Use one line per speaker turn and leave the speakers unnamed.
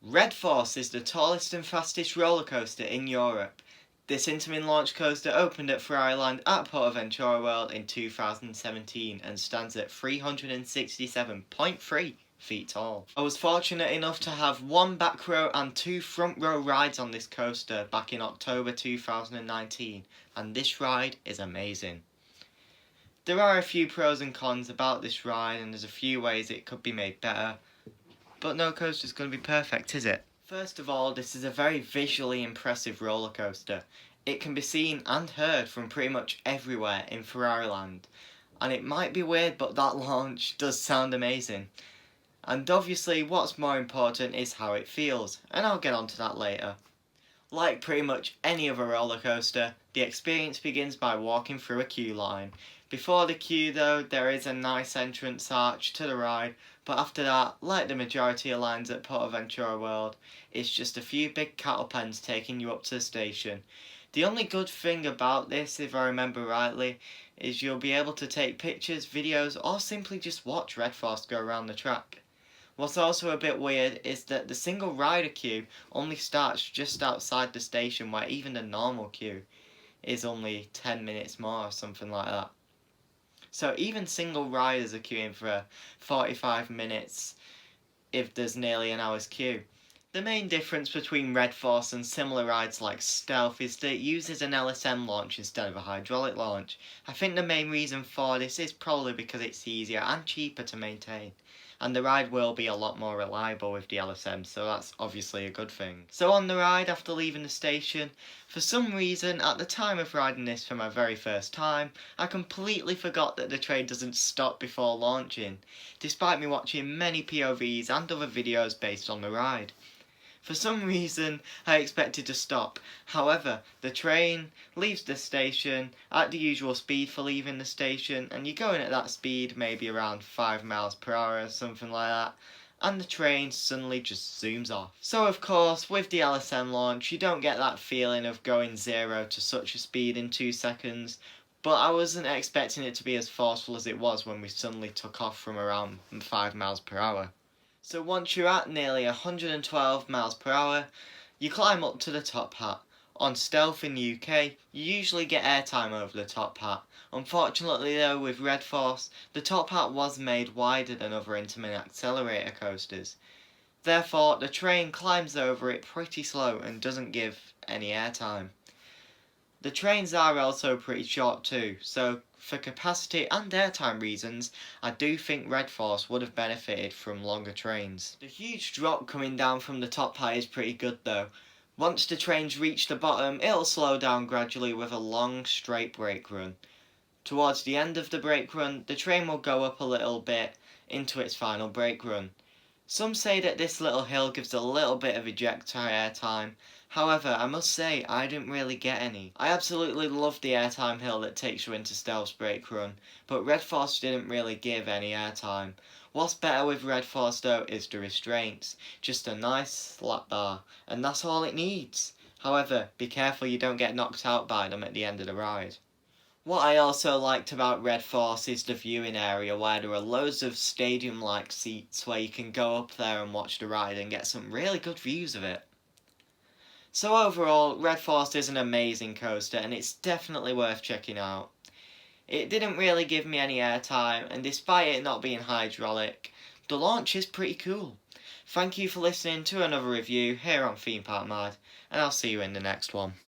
Red Force is the tallest and fastest roller coaster in Europe. This Intamin launch coaster opened at Ferrari Land at PortAventura World in 2017 and stands at 367.3 feet tall. I was fortunate enough to have one back row and two front row rides on this coaster back in October 2019, and this ride is amazing. There are a few pros and cons about this ride, and there's a few ways it could be made better. But no coaster is going to be perfect, is it? First of all, this is a very visually impressive roller coaster. It can be seen and heard from pretty much everywhere in Ferrari Land. And it might be weird, but that launch does sound amazing. And obviously what's more important is how it feels, and I'll get onto that later. Like pretty much any other roller coaster, the experience begins by walking through a queue line. Before the queue though, there is a nice entrance arch to the ride, but after that, like the majority of lines at PortAventura World, it's just a few big cattle pens taking you up to the station. The only good thing about this, if I remember rightly, is you'll be able to take pictures, videos, or simply just watch Red Force go around the track. What's also a bit weird is that the single rider queue only starts just outside the station, where even the normal queue is only 10 minutes more or something like that. So even single riders are queuing for 45 minutes if there's nearly an hour's queue. The main difference between Red Force and similar rides like Stealth is that it uses an LSM launch instead of a hydraulic launch. I think the main reason for this is probably because it's easier and cheaper to maintain, and the ride will be a lot more reliable with the LSM, so that's obviously a good thing. So on the ride, after leaving the station, for some reason at the time of riding this for my very first time, I completely forgot that the train doesn't stop before launching, despite me watching many POVs and other videos based on the ride. For some reason, I expected to stop. However, the train leaves the station at the usual speed for leaving the station, and you're going at that speed, maybe around 5 miles per hour or something like that, and the train suddenly just zooms off. So of course, with the LSM launch, you don't get that feeling of going 0 to such a speed in 2 seconds, but I wasn't expecting it to be as forceful as it was when we suddenly took off from around 5 miles per hour. So once you're at nearly 112 miles per hour, you climb up to the top hat. On Stealth in the UK, you usually get airtime over the top hat. Unfortunately though, with Red Force, the top hat was made wider than other Intamin accelerator coasters. Therefore, the train climbs over it pretty slow and doesn't give any airtime. The trains are also pretty short too, so for capacity and airtime reasons, I do think Red Force would have benefited from longer trains. The huge drop coming down from the top height is pretty good though. Once the trains reach the bottom, it'll slow down gradually with a long straight brake run. Towards the end of the brake run, the train will go up a little bit into its final brake run. Some say that this little hill gives a little bit of ejector airtime. However, I must say I didn't really get any. I absolutely love the airtime hill that takes you into Stealth's brake run, but Red Force didn't really give any airtime. What's better with Red Force though is the restraints. Just a nice lap bar, and that's all it needs. However, be careful you don't get knocked out by them at the end of the ride. What I also liked about Red Force is the viewing area, where there are loads of stadium-like seats where you can go up there and watch the ride and get some really good views of it. So overall, Red Force is an amazing coaster and it's definitely worth checking out. It didn't really give me any airtime, and despite it not being hydraulic, the launch is pretty cool. Thank you for listening to another review here on Theme Park Mad, and I'll see you in the next one.